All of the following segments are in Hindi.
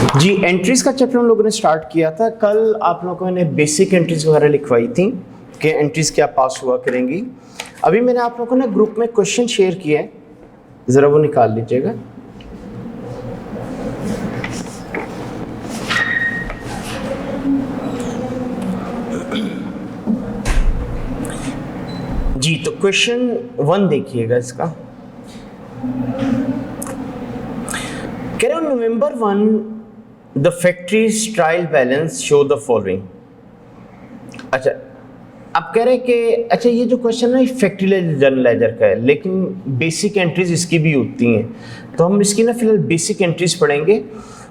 जी एंट्रीज का चैप्टर हम लोगों ने स्टार्ट किया था। कल आप लोगों ने बेसिक एंट्रीज वगैरह लिखवाई थी कि एंट्रीज क्या पास हुआ करेंगी। अभी मैंने आप लोगों ने ग्रुप में क्वेश्चन शेयर किया है, ज़रा वो निकाल लीजिएगा। जी तो क्वेश्चन 1 देखिएगा इसका। कह रहे हो नवंबर 1 the factories trial balance show the following. अच्छा अब कह रहे हैं कि अच्छा ये जो क्वेश्चन है फैक्ट्री लेजर जनरल लेजर का है, लेकिन बेसिक एंट्रीज इसकी भी होती हैं, तो हम इसकी ना फिलहाल बेसिक एंट्रीज पढ़ेंगे।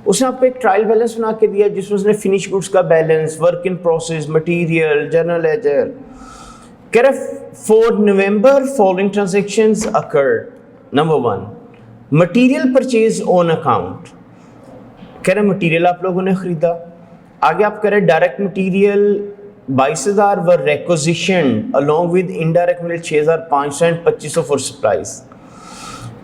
उसने आपको एक ट्रायल बैलेंस बना के दिया जिसमें उसने फिनिश गुड्स का balance, work in process, material, general ledger. कह रहे for November following transactions occurred. Number 1 material purchase on account. कह रहे मटीरियल आप लोगों ने खरीदा। आगे आप कह रहे direct material 22,000 were requisition along with indirect material 6,500 and 2,500 for supplies.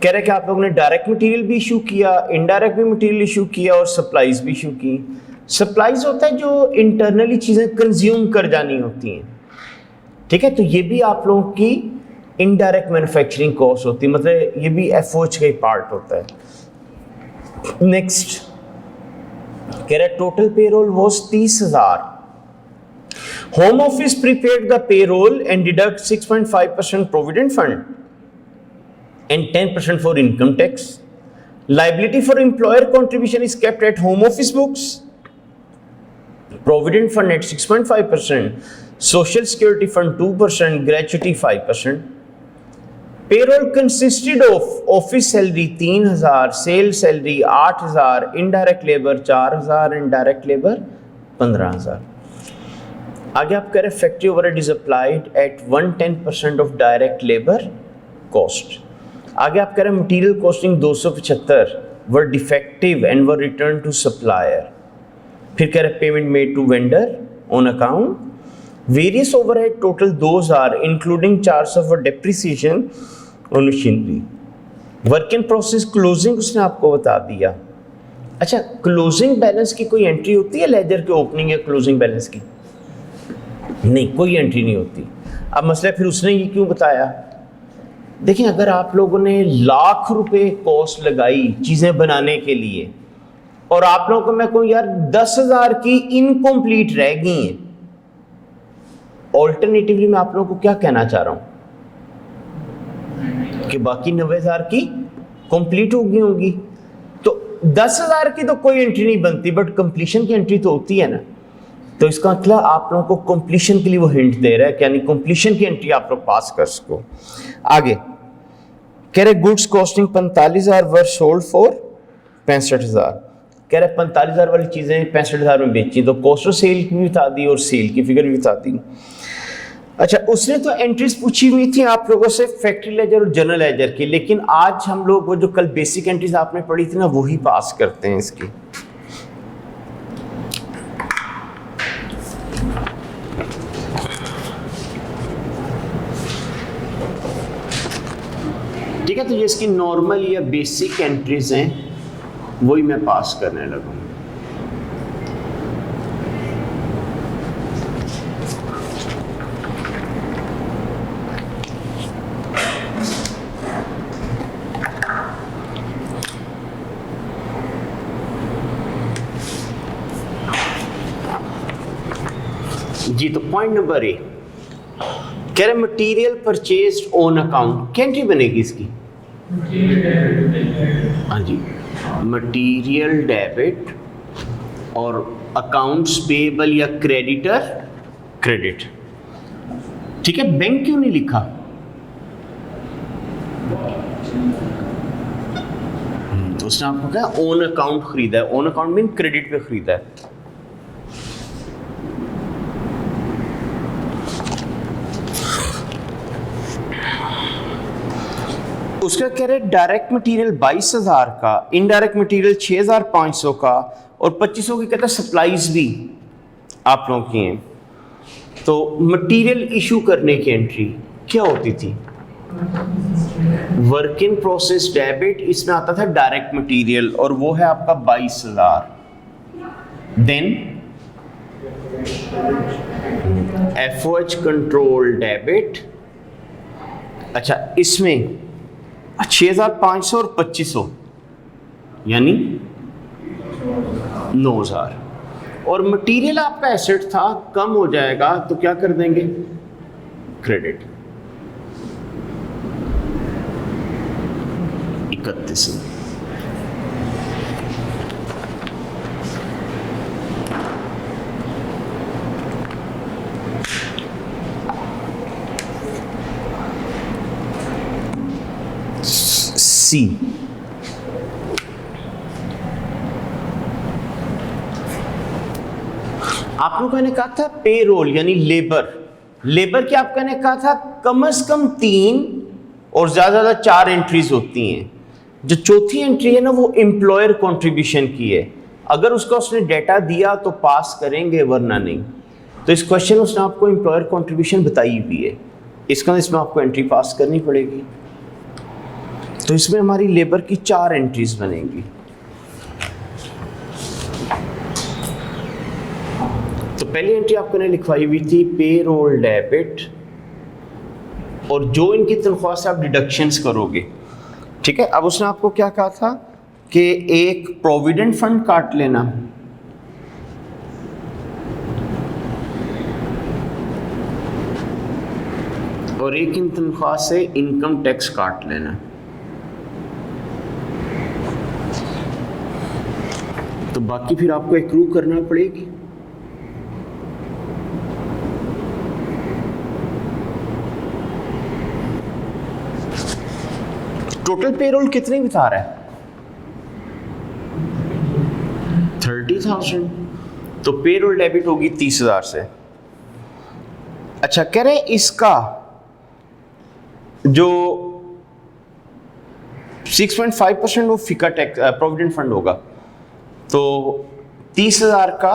कह रहे कि आप लोगों ने डायरेक्ट मटीरियल भी इशू किया, इनडायरेक्ट भी मटीरियल इशू किया और सप्लाईज भी इशू की। सप्लाईज होता है जो इंटरनली चीज़ें कंज्यूम कर जानी होती हैं, ठीक है, तो ये भी आप लोगों की इनडायरेक्ट मैन्युफैक्चरिंग कॉस्ट होती है, मतलब ये भी एफओएच का ही पार्ट होता है। नेक्स्ट कह रहा है total payroll was 30,000। Home office prepaid the payroll and deduct 6.5% provident fund and 10% for income tax. Liability for employer contribution is kept at home office books, provident fund at 6.5%, social security fund 2%, gratuity 5%। Payroll consisted of office salary 3,000, sale salary 8,000, indirect labour 4,000 and direct labour 15,000। आगे आप कह रहे factory overhead is applied at 110% of direct labour cost. आगे आप कह रहे material costing 275 were defective and were return to supplier. फिर कह रहे payment made to vendor on account. Various overhead total 2,000 including charge of depreciation और machinery. Work in process closing उसने आपको बता दिया। अच्छा क्लोजिंग बैलेंस की कोई एंट्री होती है लेजर के ओपनिंग या क्लोजिंग बैलेंस की? नहीं, कोई एंट्री नहीं होती। अब मसला फिर उसने ये क्यों बताया? देखिए अगर आप लोगों ने लाख रुपए कॉस्ट लगाई चीजें बनाने के लिए और आप लोगों को मैं कहूँ यार 10,000 की इनकम्प्लीट रह गई हैं, ऑल्टरनेटिवली मैं आप लोगों को क्या कहना चाह रहा हूं कि बाकी 90,000 की कंप्लीट हो गई होगी, तो 10,000 की तो कोई एंट्री नहीं बनती, बट कंप्लीशन की एंट्री तो होती है ना। तो इसका मतलब आप लोगों को कंप्लीशन के लिए वो हिंट दे रहा है कि यानी कंप्लीशन की एंट्री आप लोग पास कर सको। आगे कह रहे goods costing 45,000 were sold for 65,000। कह रहे 45,000 वाली चीजें 65,000 में बेची, तो कॉस्ट ऑफ सेल की भी बता दी और सेल की फिगर भी बता दी। अच्छा उसने तो एंट्रीज पूछी हुई थी आप लोगों से फैक्ट्री लेजर और जनरल लेजर की, लेकिन आज हम लोग वो जो कल बेसिक एंट्रीज आपने पढ़ी थी ना वही पास करते हैं इसकी। ठीक है, तो ये इसकी नॉर्मल या बेसिक एंट्रीज हैं, वही मैं पास करने लगा। जी तो पॉइंट नंबर ए कह रहे मटीरियल परचेज्ड ऑन अकाउंट, क्या एंट्री बनेगी इसकी? हाँ जी, मटीरियल डेबिट और अकाउंट्स पेएबल या क्रेडिटर क्रेडिट। ठीक है, बैंक क्यों नहीं लिखा? उसने आपको क्या ऑन अकाउंट खरीदा है, ऑन अकाउंट मीन क्रेडिट पे खरीदा है। उसका कह रहे डायरेक्ट मटेरियल 22,000 का, इनडायरेक्ट मटेरियल 6,500 का और 2,500 की कहता है सप्लाईज भी आप लोगों की हैं। तो मटेरियल इशू करने की एंट्री क्या होती थी? वर्क इन प्रोसेस डेबिट, इसमें आता था डायरेक्ट मटेरियल और वो है आपका 22,000। Then FOH control debit. अच्छा, इसमें 6500 और 2500 यानी 9000, और मटेरियल आपका एसेट था, कम हो जाएगा तो क्या कर देंगे, क्रेडिट 31। सी, आप लोगों ने कहा था पे रोल यानी लेबर की आपका ने कहा था कम से कम 3 और ज़्यादा 4 एंट्रीज होती हैं। जो चौथी एंट्री है ना, वो एम्प्लॉयर कंट्रीब्यूशन की है। अगर उसका उसने डेटा दिया तो पास करेंगे, वरना नहीं। तो इस क्वेश्चन में उसने आपको एम्प्लॉयर कंट्रीब्यूशन बताई हुई है, इसमें आपको एंट्री पास करनी पड़ेगी। तो इसमें हमारी लेबर की 4 एंट्रीज बनेंगी। तो पहली एंट्री आपने लिखवाई हुई थी पे रोल डेबिट, और जो इनकी तनख्वाह से आप डिडक्शंस करोगे, ठीक है। अब उसने आपको क्या कहा था कि एक प्रोविडेंट फंड काट लेना, और एक इन तनख्वाह से इनकम टैक्स काट लेना। तो बाकी फिर आपको एक्रू करना पड़ेगी। टोटल पेरोल कितनी बता रहा है, 30,000। तो पेरोल डेबिट होगी 30,000 से। अच्छा, कह रहे इसका जो 6.5% वो फिका टैक्स प्रोविडेंट फंड होगा। तो 30,000 का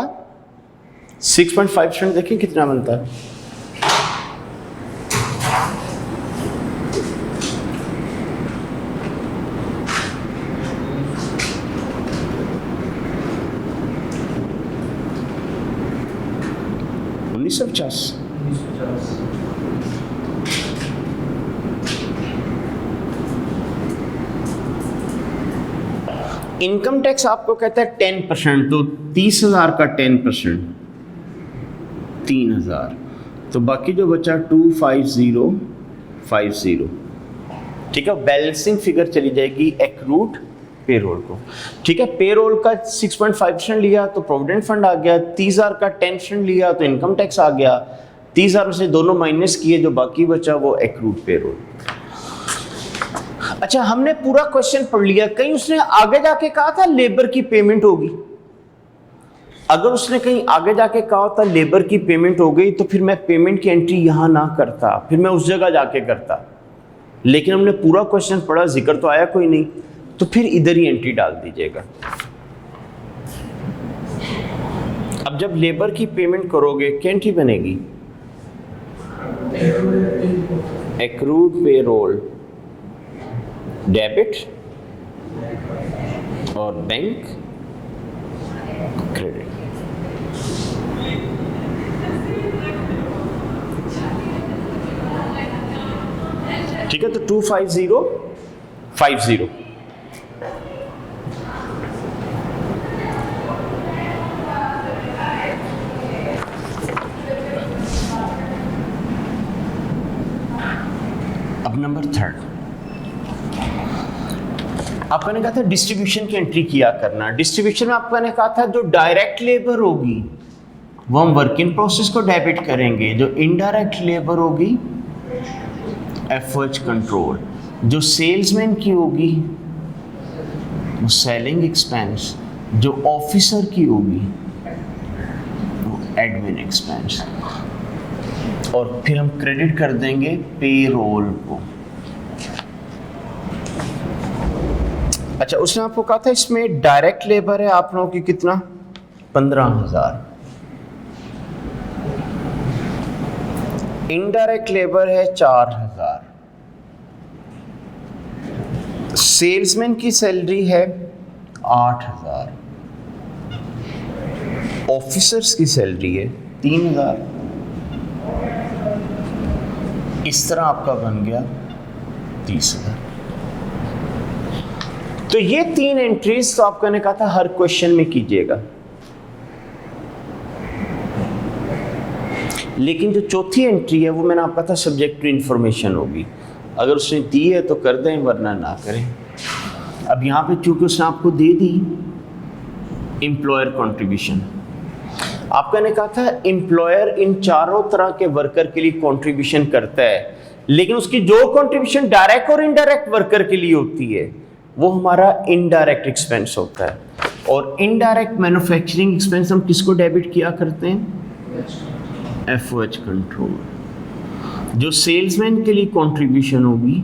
6.5% देखिए कितना बनता है, $1950। इनकम टैक्स आपको कहता है 10%, तो 30,000 का 10% 3,000, तो बाकी जो बचा 25050, ठीक है। बैलेंसिंग फिगर चली जाएगी एक्रूड पेरोल को, ठीक है। पेरोल का 6.5% लिया तो प्रोविडेंट फंड आ गया, 30,000 का 10% लिया तो इनकम टैक्स आ गया, 30,000 में से दोनों माइनस किए, जो बाकी बचा वो एक्रूड पेरोल। अच्छा, हमने पूरा क्वेश्चन पढ़ लिया। कहीं उसने आगे जाके कहा था लेबर की पेमेंट होगी। अगर उसने कहीं आगे जाके कहा था लेबर की पेमेंट हो गई, तो फिर मैं पेमेंट की एंट्री यहां ना करता, फिर मैं उस जगह जाके करता। लेकिन हमने पूरा क्वेश्चन पढ़ा, जिक्र तो आया कोई नहीं, तो फिर इधर ही एंट्री डाल दीजिएगा। अब जब लेबर की पेमेंट करोगे क्या एंट्री बनेगी, एक्रूड पेरोल डेबिट और बैंक क्रेडिट। ठीक है, तो 25050। अब नंबर 3 आपका ने कहा था डिस्ट्रीब्यूशन की एंट्री किया करना। डिस्ट्रीब्यूशन में आपका ने कहा था जो डायरेक्ट लेबर होगी वो हम वर्क इन प्रोसेस को डेबिट करेंगे, जो इनडायरेक्ट लेबर होगी एफओएच कंट्रोल, जो सेल्समैन की होगी वो सेलिंग एक्सपेंस, जो ऑफिसर की होगी वो एडमिन एक्सपेंस, और फिर हम क्रेडिट कर देंगे पेरोल को। अच्छा, उसने आपको कहा था इसमें डायरेक्ट लेबर है आप लोगों की कितना, 15,000, इनडायरेक्ट लेबर है 4,000, सेल्समैन की सैलरी है 8,000, ऑफिसर्स की सैलरी है 3,000, इस तरह आपका बन गया 30,000। तो ये 3 एंट्रीज तो आपका ने कहा था हर क्वेश्चन में कीजिएगा, लेकिन जो चौथी एंट्री है वो मैंने आपका था सब्जेक्ट टू इंफॉर्मेशन होगी। अगर उसने दी है तो कर दें, वरना ना करें। अब यहाँ पे चूंकि उसने आपको दे दी एम्प्लॉयर कंट्रीब्यूशन, आपका ने कहा था एम्प्लॉयर इन चारों तरह के वर्कर के लिए कंट्रीब्यूशन करता है, लेकिन उसकी जो कंट्रीब्यूशन डायरेक्ट और इनडायरेक्ट वर्कर के लिए होती है वो हमारा इनडायरेक्ट एक्सपेंस होता है। और इनडायरेक्ट मैन्युफैक्चरिंग एक्सपेंस हम किसको डेबिट किया करते हैं? FOH control. जो सेल्समैन के लिए कंट्रीब्यूशन होगी,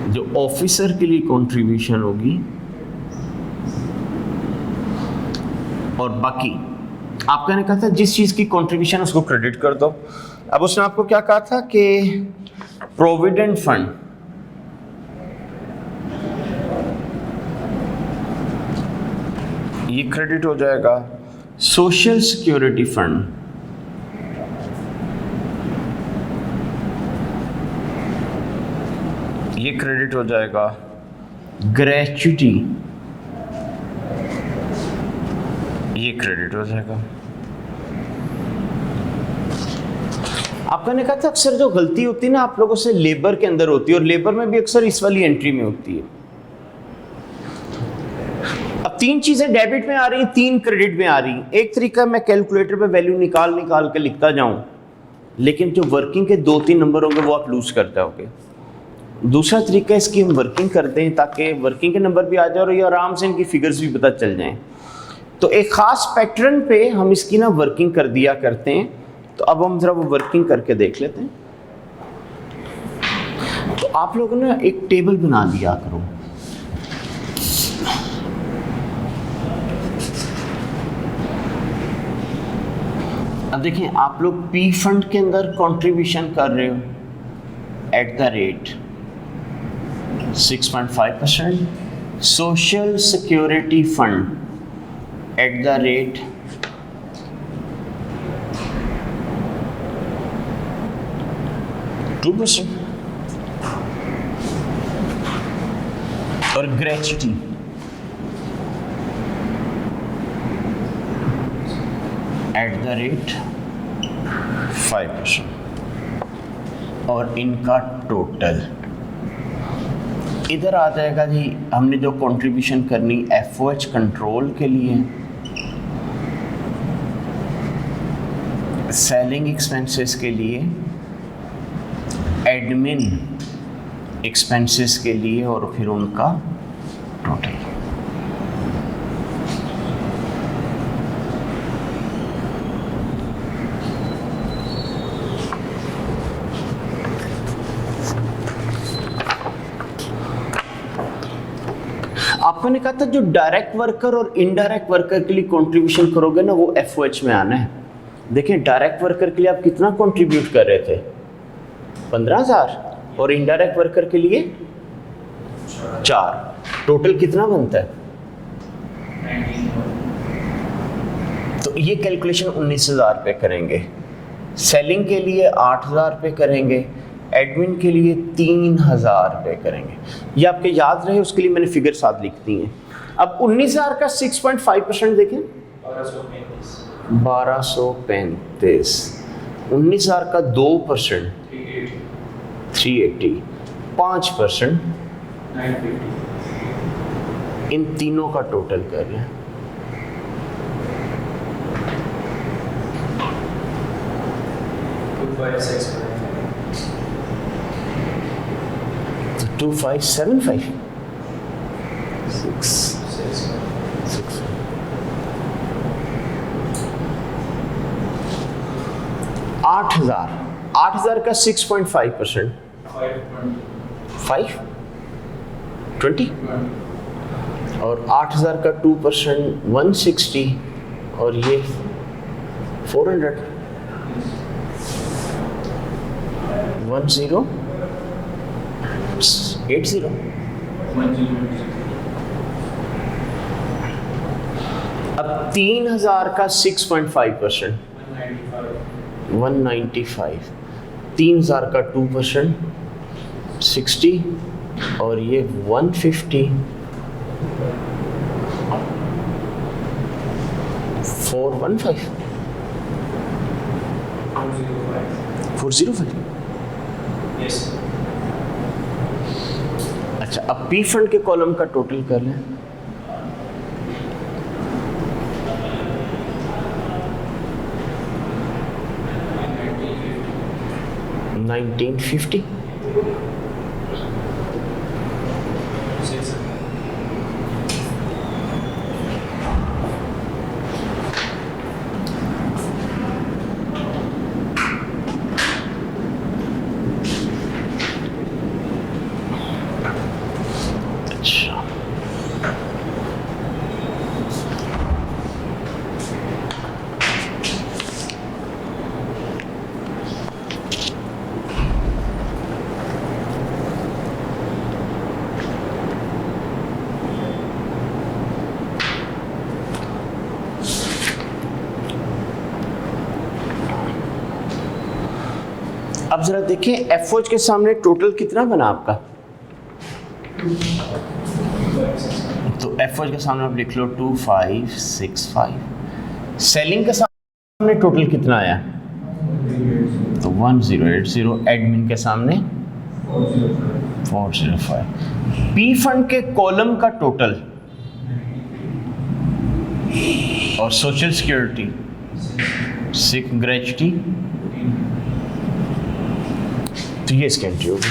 जो ऑफिसर के लिए कंट्रीब्यूशन होगी, और बाकी आपका ने कहा था जिस चीज की कंट्रीब्यूशन उसको क्रेडिट कर दो। अब उसने आपको क्या कहा था कि प्रोविडेंट फंड, ये क्रेडिट हो जाएगा, सोशल सिक्योरिटी फंड ये क्रेडिट हो जाएगा, ग्रेच्युटी ये क्रेडिट हो जाएगा। आपका ने कहा था अक्सर जो गलती होती है ना आप लोगों से लेबर के अंदर होती है, और लेबर में भी अक्सर इस वाली एंट्री में होती है। अब 3 चीजें डेबिट में आ रही, 3 क्रेडिट में आ रही। एक तरीका मैं कैलकुलेटर पे वैल्यू निकाल के लिखता जाऊं, लेकिन जो वर्किंग के 2-3 नंबर होंगे वो आप लूज करते होगे। दूसरा तरीका इसकी हम वर्किंग करते हैं ताकि वर्किंग के नंबर भी आ जाए और ये आराम से इनकी फिगर्स भी पता चल जाएं। तो एक खास पैटर्न पे हम इसकी ना वर्किंग कर दिया करते हैं। तो अब हम जरा वो वर्किंग करके देख लेते हैं। तो आप लोगों ने एक टेबल बना लिया करो, अब देखिए आप लोग पी फंड के अंदर कंट्रीब्यूशन कर रहे हो at the rate 6.5%, social security fund at the rate 2%, और ग्रेच्युटी at the rate 5%, और इनका टोटल इधर आ जाएगा जी। हमने जो कंट्रीब्यूशन करनी FOH कंट्रोल के लिए, सेलिंग एक्सपेंसेस के लिए, एडमिन एक्सपेंसेस के लिए, और फिर उनका टोटल। आपको ने कहा था जो डायरेक्ट वर्कर और इनडायरेक्ट वर्कर के लिए कंट्रीब्यूशन करोगे ना वो FOH में आना है। देखिए डायरेक्ट वर्कर के लिए आप कितना कंट्रीब्यूट कर रहे थे? 15,000, और इनडायरेक्ट वर्कर के लिए 4, टोटल कितना बनता है? तो ये कैलकुलेशन 19,000 पे करेंगे, सेलिंग के लिए 8,000 पे करेंगे, एडमिन के लिए 3,000 पे करेंगे। ये आपके याद रहे उसके लिए मैंने फिगर साथ लिख दी हैं। अब 19,000 का 6.5% देखें, 1235, 19,000 का 2% 380, 5% 950, इन तीनों का टोटल कर रहे हैं। तो 2575 6 8,000 का 6.5%, 520, और 8,000 का 2% 160, और ये 400 1080। अब 3000 का 6.5%, 195, 3000 का 2%, 60, और ये 150, 415, 405। यस। अच्छा, अब पी फंड के कॉलम का टोटल कर लें। $1950। अच्छा, अब जरा देखें एफओएच के सामने टोटल कितना बना आपका। तो एफओएच के सामने आप लिख लो 2565। सेलिंग के सामने टोटल कितना आया, तो 1080। एडमिन के सामने 405। पी फंड के कॉलम का टोटल और सोशल सिक्योरिटी, सिक, ग्रेजुटी, तो ये इसकी एंट्री होगी।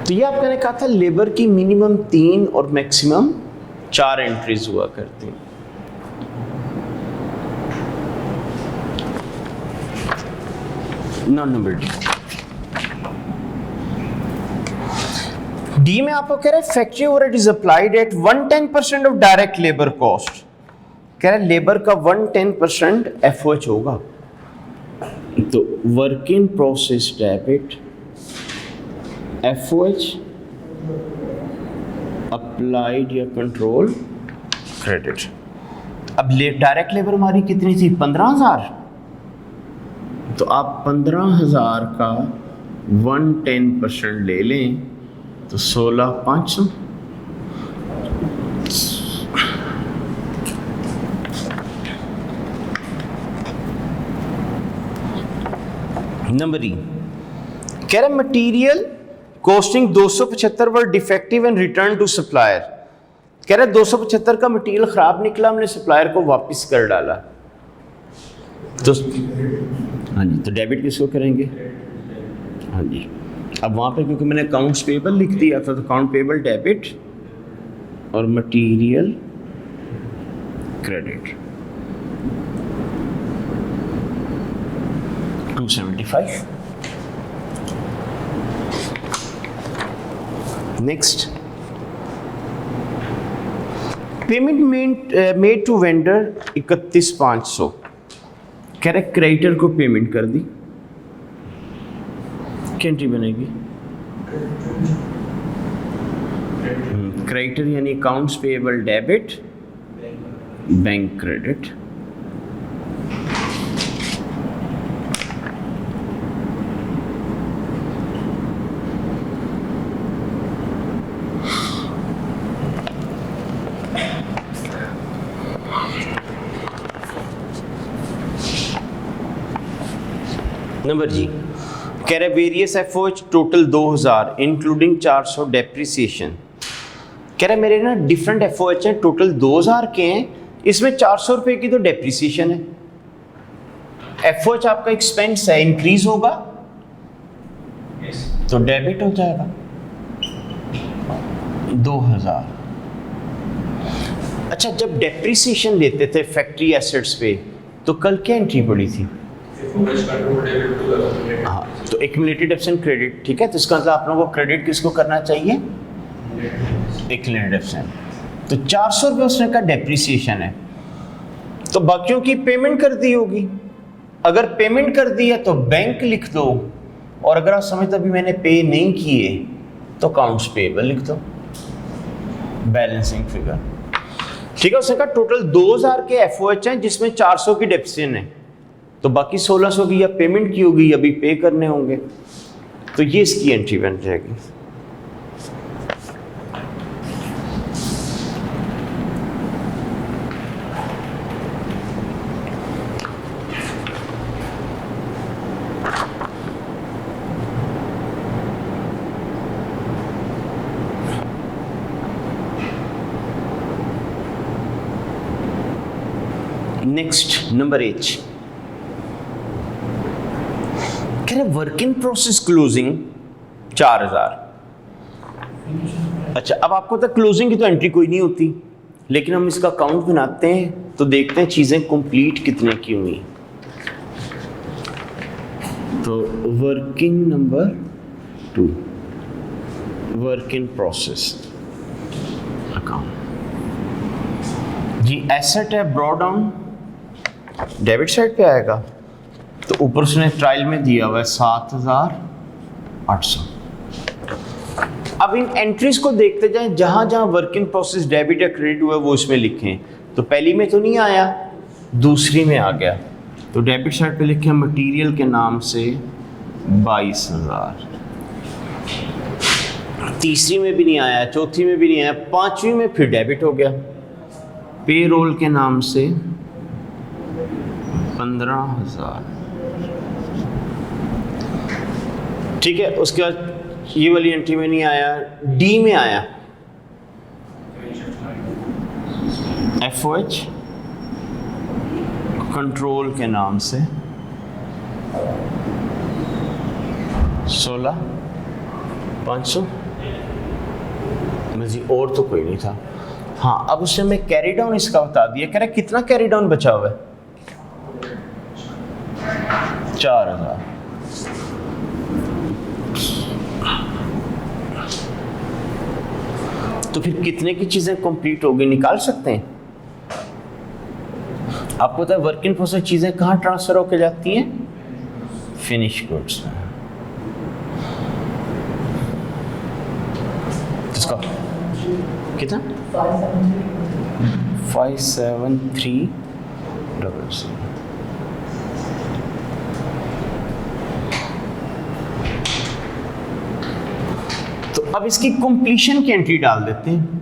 तो ये आपने कहा था लेबर की मिनिमम 3 और मैक्सिमम 4 एंट्रीज हुआ करती हैं। नंबर डी में आपको कह रहा है factory overhead is applied at 110% of direct labour cost. कह रहा है लेबर का 110% एफओएच होगा। तो work in process debit FOH applied या कंट्रोल क्रेडिट। अब डायरेक्ट लेबर हमारी कितनी थी, 15,000। तो आप 15,000 का 110% ले लें तो 16,500। नंबर ई कह रहा material costing 275 were defective and return to supplier. कह रहा 275 का मटीरियल खराब निकला, हमने सप्लायर को वापस कर डाला। तो हाँ जी, तो डेबिट किसको करेंगे, हाँ जी। अब वहाँ पे क्योंकि मैंने अकाउंट्स पेबल लिख दिया था तो अकाउंट पेबल डेबिट और material credit 275। Next payment made to vendor 31,500। कह रहे क्रेडिटर को पेमेंट कर दी, क्या एंट्री बनेगी, क्रेडिटर यानी accounts payable debit bank credit. Number जी कह रहे various FOH total 2000 including 400 depreciation. कह रहे मेरे ना डिफरेंट एफओएच हैं, टोटल 2000 के हैं, इसमें 400 रुपए की तो डेप्रिसिएशन है। एफओएच आपका एक्सपेंस है, इंक्रीज होगा तो डेबिट हो जाएगा 2000। अच्छा, जब डेप्रिसिएशन लेते थे फैक्ट्री एसेट्स पे तो कल क्या एंट्री पड़ी थी, हाँ, तो एक्यूमुलेटेड एब्सेंट क्रेडिट, ठीक है, तो इसका मतलब आप लोगों को क्रेडिट किसको करना चाहिए? Accumulated absent. तो 400 रुपये उसने का डेप्रिसिएशन है, तो बाकियों की पेमेंट कर दी होगी। अगर पेमेंट कर दी है तो बैंक लिख दो, और अगर आप समझते अभी मैंने पे नहीं किए तो अकाउंट्स पेएबल लिख दो, बैलेंसिंग फिगर, ठीक है। उसने कहा टोटल 2000 के एफओएच हैं जिसमें 400 की डेप्रिसिएशन है, तो बाकी 1600 की या पेमेंट की होगी या अभी पे करने होंगे, तो ये इसकी एंट्री बन जाएगी। नेक्स्ट नंबर 8 कह रहे वर्क इन प्रोसेस क्लोजिंग 4000। अच्छा, अब आपको तक क्लोजिंग की तो एंट्री कोई नहीं होती, लेकिन हम इसका अकाउंट बनाते हैं तो देखते हैं चीजें कंप्लीट कितने की हुई। तो working number 2, work in process account जी, एसेट है ब्रॉड डाउन, डेबिट साइड पे आएगा, तो ऊपर उसने ट्रायल में दिया हुआ है 7800। अब इन एंट्रीज को देखते जाएं, जहां जहां वर्क इन प्रोसेस डेबिट या क्रेडिट हुआ है वो इसमें लिखें। तो पहली में तो नहीं आया, दूसरी में आ गया, तो डेबिट साइड पे लिखें मटेरियल के नाम से 22000, तीसरी में भी नहीं आया, चौथी में भी नहीं आया, पांचवी में फिर डेबिट हो गया, पेरोल के नाम से 15,000, ठीक है। उसके बाद ये वाली एंट्री में नहीं आया, डी में आया एफओएच कंट्रोल के नाम से 16,500, जी और तो कोई नहीं था। हाँ, अब उसने मैं कैरी डाउन इसका बता दिया, कह रहा कितना कैरी डाउन बचा हुआ है? 4000। तो फिर कितने की चीजें कंप्लीट होगी निकाल सकते हैं? आपको पता है वर्क इन प्रोसेस चीजें कहां ट्रांसफर होकर जाती हैं? फिनिश गुड्स में। इसका कितना? 57300। तो अब इसकी कंप्लीशन की एंट्री डाल देते हैं।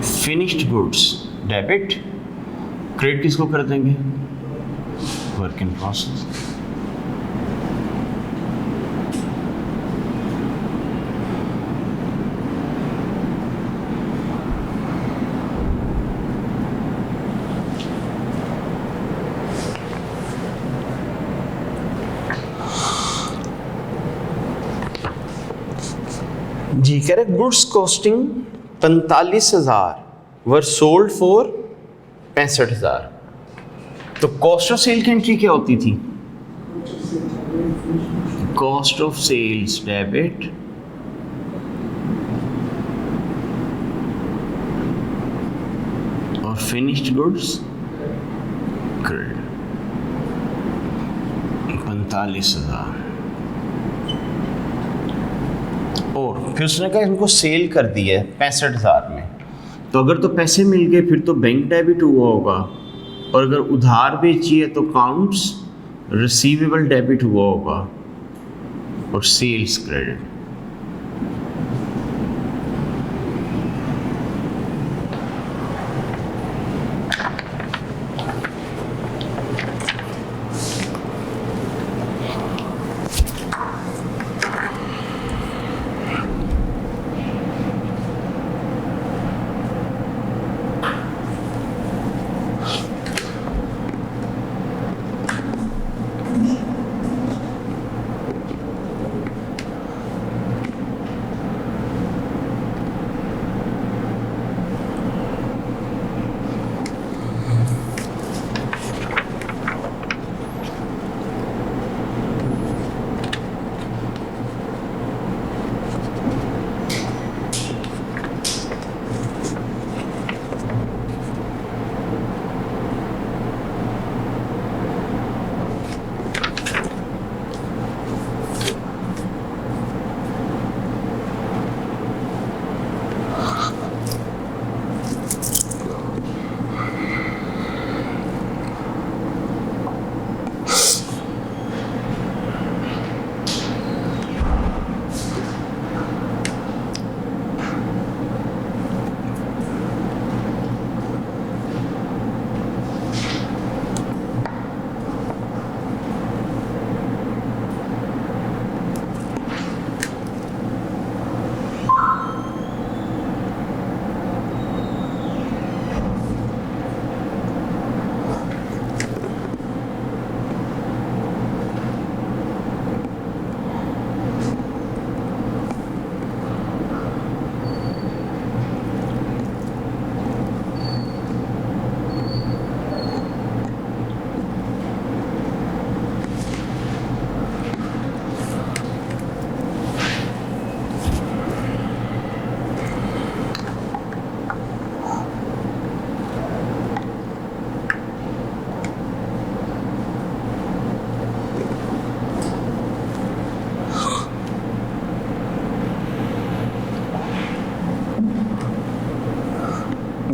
फिनिश्ड गुड्स डेबिट, क्रेडिट किसको कर देंगे? Work in process. जी कह रहे goods costing 45,000 were sold for 65,000। तो कॉस्ट ऑफ सेल की एंट्री क्या होती थी? कॉस्ट ऑफ सेल्स डेबिट और फिनिश्ड गुड्स क्रेडिट 45,000। और फिर उसने कहा इनको सेल कर दिया 65,000 में, तो अगर तो पैसे मिल गए फिर तो बैंक डेबिट हुआ होगा, और अगर उधार बेची है तो अकाउंट्स रिसीवेबल डेबिट हुआ होगा और सेल्स क्रेडिट।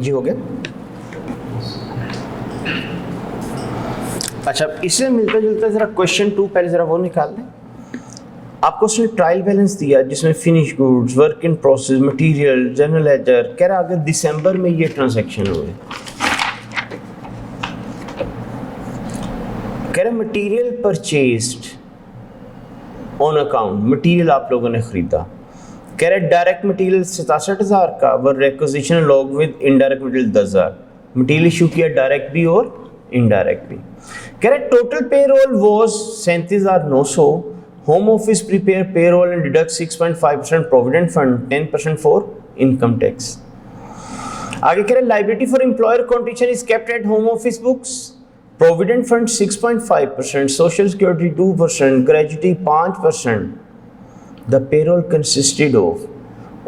जी हो गया। अच्छा, इससे मिलता जुलता जरा क्वेश्चन 2 पहले जरा वो निकाल दें। आपको उसने ट्रायल बैलेंस दिया जिसमें finish goods, work in process, material, general ledger, कह रहा अगर दिसंबर में ये ट्रांजैक्शन हुए, कह रहा material purchased on account, material आप लोगों ने खरीदा, कह रहे डायरेक्ट मटेरियल 67,000 का, were requisition along with indirect material 10,000, material issue किया डायरेक्ट भी और इनडायरेक्ट भी। कह रहे total payroll was 37,900, home office prepare payroll and deduct 6.5% provident fund, 10% for income tax. आगे कह रहे liability for employer contribution is kept at home office books, provident fund 6.5%, social security 2%, gratuity 5%। The payroll consisted of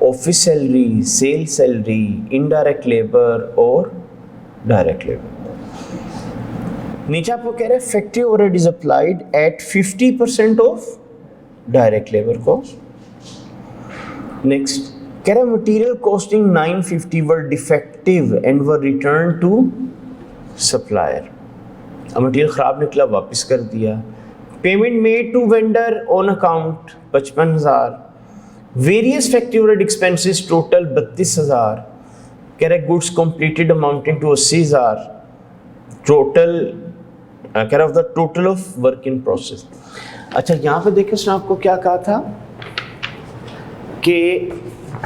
office salary, sales salary, indirect labor or direct labor. नीचे आपको कह रहे हैं factory overhead is applied at 50% of direct labour cost. Next कह रहे हैं material costing 950 were defective and were return to supplier. अब मटीरियल खराब निकला, वापस कर दिया। Payment made to vendor on account 55,000। Various factory overhead expenses total 32,000। कह रहे goods completed amounting to 80,000। Total कह रहा the total of work in process. अच्छा, यहाँ पे देखिए उसने आपको क्या कहा था कि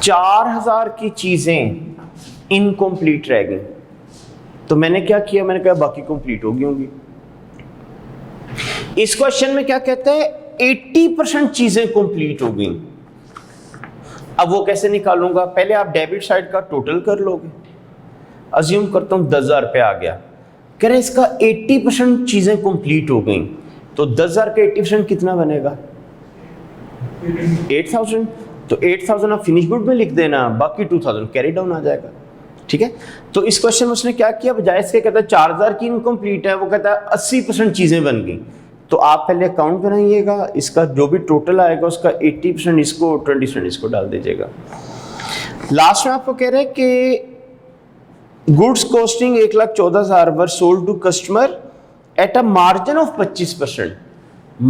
4,000 की चीजें इनकम्प्लीट रह गई, तो मैंने क्या किया, मैंने कहा बाकी कंप्लीट होगी होंगी। इस क्वेश्चन में क्या कहते हैं 80% चीजें कंप्लीट हो गई। अब वो कैसे निकालूंगा, पहले आप डेबिट साइड का टोटल कर लोगे। अज्यूम करता हूं 10,000 रुपये आ गया, कह रहे इसका 80% चीजें कंप्लीट हो गई, तो 10,000 का 80% कितना बनेगा 8,000। तो 8,000 आप फिनिश गुड में लिख देना, बाकी 2,000 कैरी डाउन आ जाएगा। ठीक है, तो इस क्वेश्चन में उसने क्या किया, बजाय इसके कहता है 4,000 की इनकम्प्लीट है, वो कहता है 80% चीजें बन गई। तो आप पहले अकाउंट बनाइएगा, इसका जो भी टोटल आएगा उसका 80% इसको, 20% इसको डाल दीजिएगा। लास्ट में आपको कह रहे हैं कि goods costing 1,14,000 were sold to customer at a margin of 25%।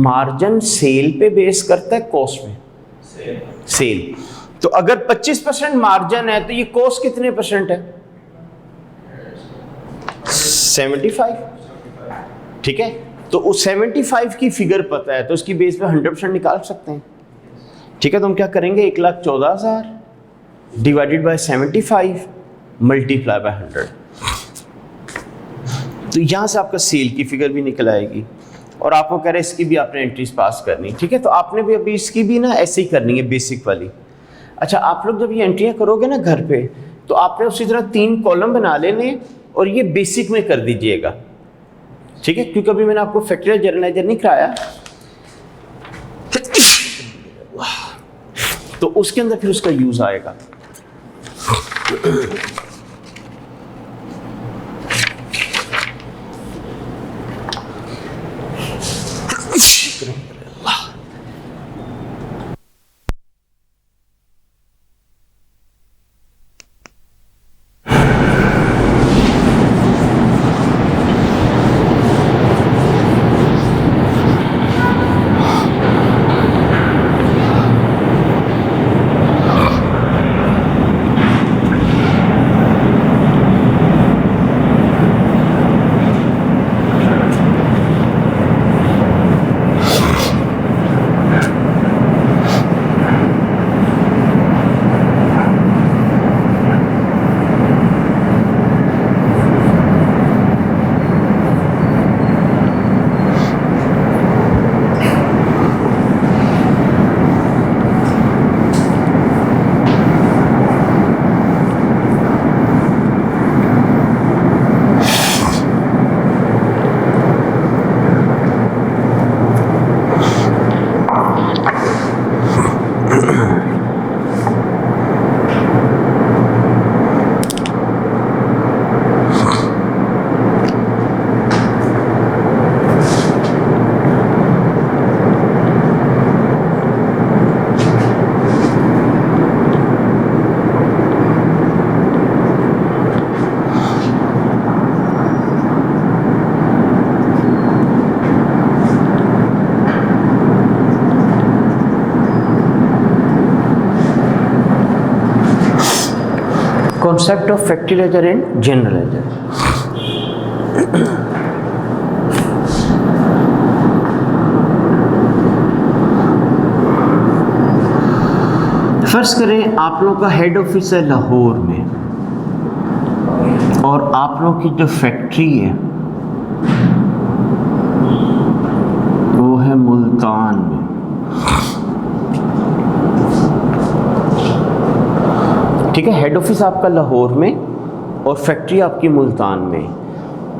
Margin sale पे बेस करता है कॉस्ट में, सेल। तो अगर 25% मार्जिन है तो ये कॉस्ट कितने परसेंट है 75। ठीक है, तो उस 75 की फिगर पता है तो उसकी बेस पे 100% निकाल सकते हैं। ठीक है, तो हम क्या करेंगे 1,14,000 डिवाइडेड बाय 75 मल्टीप्लाई बाय 100। तो यहां से आपका सेल की फिगर भी निकल आएगी और आपको कह रहे हैं इसकी भी आपने एंट्रीज पास करनी। ठीक है, तो आपने भी अभी इसकी भी ना ऐसे ही करनी है, बेसिक वाली। अच्छा, आप लोग जब ये एंट्रियां करोगे ना घर पे, तो आपने उसी तरह 3 कॉलम बना लेने और ये बेसिक में कर दीजिएगा। ठीक है, क्योंकि अभी मैंने आपको फैक्ट्री जर्नलाइजर नहीं कराया, तो उसके अंदर फिर उसका यूज आएगा। concept of factory ledger and general ledger. फर्ज करें आप लोगों का हेड ऑफिस है लाहौर में और आप लोगों की जो फैक्ट्री है वो है मुल्तान में। ठीक है, हेड ऑफिस आपका लाहौर में और फैक्ट्री आपकी मुल्तान में।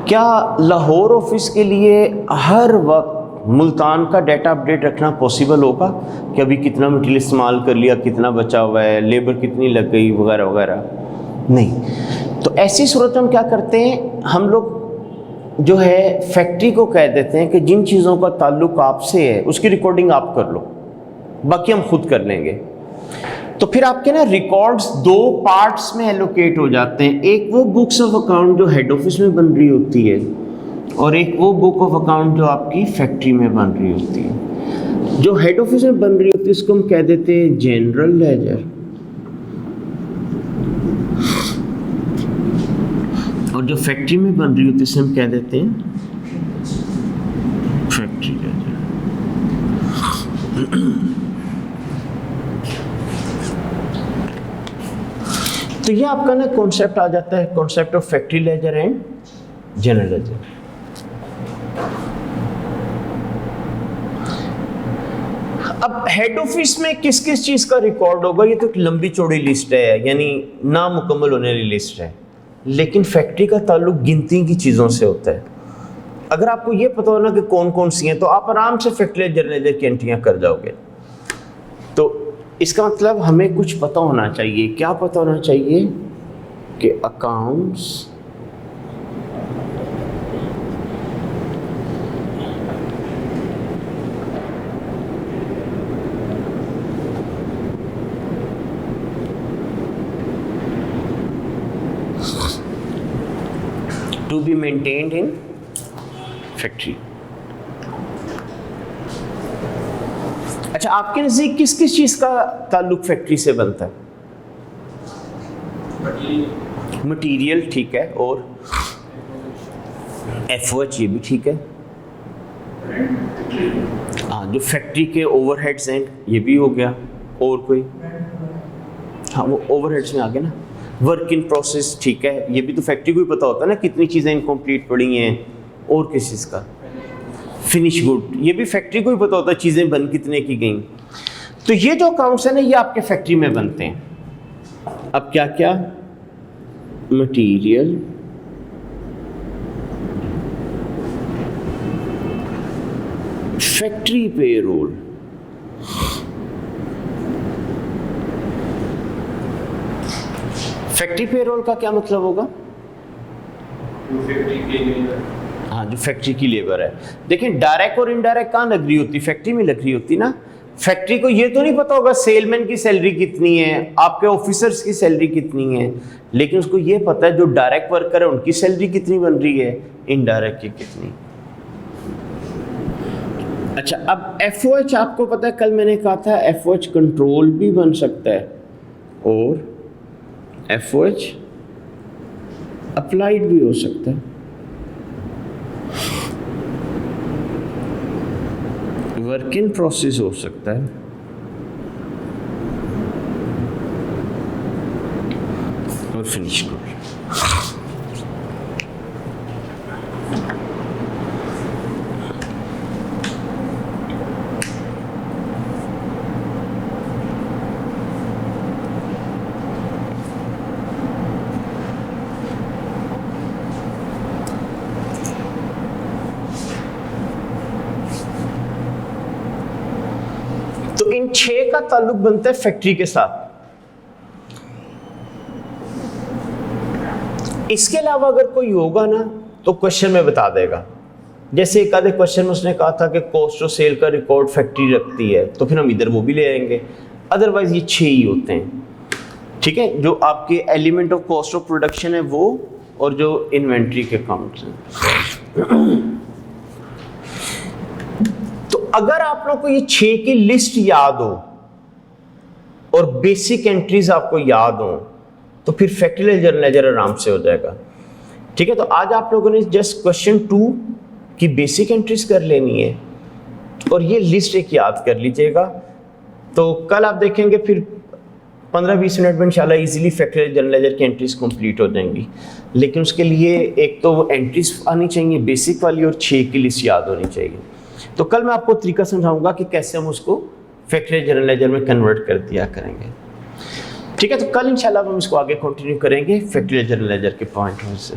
क्या लाहौर ऑफिस के लिए हर वक्त मुल्तान का डाटा अपडेट रखना पॉसिबल होगा कि अभी कितना मटेरियल इस्तेमाल कर लिया, कितना बचा हुआ है, लेबर कितनी लग गई वगैरह वगैरह? नहीं। तो ऐसी सूरत में हम क्या करते हैं, हम लोग जो है फैक्ट्री को कह देते हैं कि जिन चीज़ों का ताल्लुक आपसे है उसकी रिकॉर्डिंग आप कर लो, बाकी हम खुद कर लेंगे। तो फिर आपके ना रिकॉर्ड्स दो पार्ट्स में एलोकेट हो जाते हैं। एक वो बुक्स ऑफ अकाउंट जो हेड ऑफिस में बन रही होती है और एक वो बुक ऑफ अकाउंट जो आपकी फैक्ट्री में बन रही होती है। जो हेड ऑफिस में बन रही होती है उसको हम कह देते हैं जनरल लेजर, और जो फैक्ट्री में बन रही होती है उसे हम कह देते हैं फैक्ट्री लेजर। तो ये आपका ना कॉन्सेप्ट आ जाता है, concept of factory ledger and general ledger. अब हेड ऑफिस में किस किस चीज का रिकॉर्ड होगा, ये तो एक लंबी चौड़ी लिस्ट है, यानी ना मुकम्मल होने वाली लिस्ट है। लेकिन फैक्ट्री का ताल्लुक गिनती की चीजों से होता है। अगर आपको ये पता हो ना कि कौन कौन सी हैं तो आप आराम से फैक्ट्री जनरल लेजर की एंट्रियां कर जाओगे। तो इसका मतलब हमें कुछ पता होना चाहिए। क्या पता होना चाहिए कि accounts to be maintained in factory. अच्छा, आपके नजदीक किस किस चीज का ताल्लुक फैक्ट्री से बनता है? मटीरियल, ठीक है, और एफओएच, ये भी ठीक है। हाँ, जो फैक्ट्री के ओवरहेड्स हैं ये भी हो गया। और कोई? हाँ, वो ओवरहेड्स में आ गया ना। वर्क इन प्रोसेस, ठीक है, ये भी तो फैक्ट्री को ही पता होता है ना कितनी चीज़ें इनकम्प्लीट पड़ी हैं। और किस चीज़ का? फिनिश गुड, ये भी फैक्ट्री को ही पता होता है चीज़ें बन कितने की गई। तो ये जो अकाउंट्स है ना ये आपके फैक्ट्री में बनते हैं। अब क्या क्या? Material, factory payroll, factory payroll का क्या मतलब होगा? हाँ, जो फैक्ट्री की लेबर है। देखिए, डायरेक्ट और इनडायरेक्ट कहाँ लग रही होती? फैक्ट्री में लग रही होती ना। फैक्ट्री को ये तो नहीं पता होगा सेलमैन की सैलरी कितनी है, आपके ऑफिसर्स की सैलरी कितनी है, लेकिन उसको ये पता है जो डायरेक्ट वर्कर है उनकी सैलरी कितनी बन रही है, इनडायरेक्ट की कितनी। अच्छा, अब एफओएच आपको पता है, कल मैंने कहा था एफओएच कंट्रोल भी बन सकता है और एफओएच अप्लाइड भी हो सकता है। वर्क इन प्रोसेस हो सकता है और फिनिश गुड। तो इन 6 का ताल्लुक बनता है फैक्ट्री के साथ। इसके अलावा अगर कोई होगा ना तो क्वेश्चन में बता देगा। जैसे एक आधे क्वेश्चन में उसने कहा था कि कॉस्ट ऑफ सेल का रिकॉर्ड फैक्ट्री रखती है, तो फिर हम इधर वो भी ले आएंगे। अदरवाइज ये 6 ही होते हैं। ठीक है, जो आपके element of cost of production है वो, और जो इन्वेंट्री के अकाउंट्स हैं। तो अगर आप लोग को ये 6 की लिस्ट याद हो और बेसिक एंट्रीज आपको याद हो तो फिर फैक्टरियल जर्नल लेजर आराम से हो जाएगा। ठीक है, तो आज आप लोगों ने जस्ट क्वेश्चन 2 की बेसिक एंट्रीज कर लेनी है और ये लिस्ट एक याद कर लीजिएगा। तो कल आप देखेंगे फिर 15-20 मिनट में इंशाल्लाह इजीली फैक्टरियल जर्नल लेजर की एंट्रीज कंप्लीट हो जाएंगी। लेकिन उसके लिए एक तो एंट्रीज आनी चाहिए बेसिक वाली और 6 की लिस्ट याद होनी चाहिए। तो कल मैं आपको तरीका समझाऊंगा कि कैसे हम उसको फैक्टरियल जर्नल लेजर में कन्वर्ट कर दिया करेंगे। ठीक है, तो कल इंशाल्लाह हम इसको आगे कंटिन्यू करेंगे फैक्टरियल जर्नल लेजर के पॉइंट से।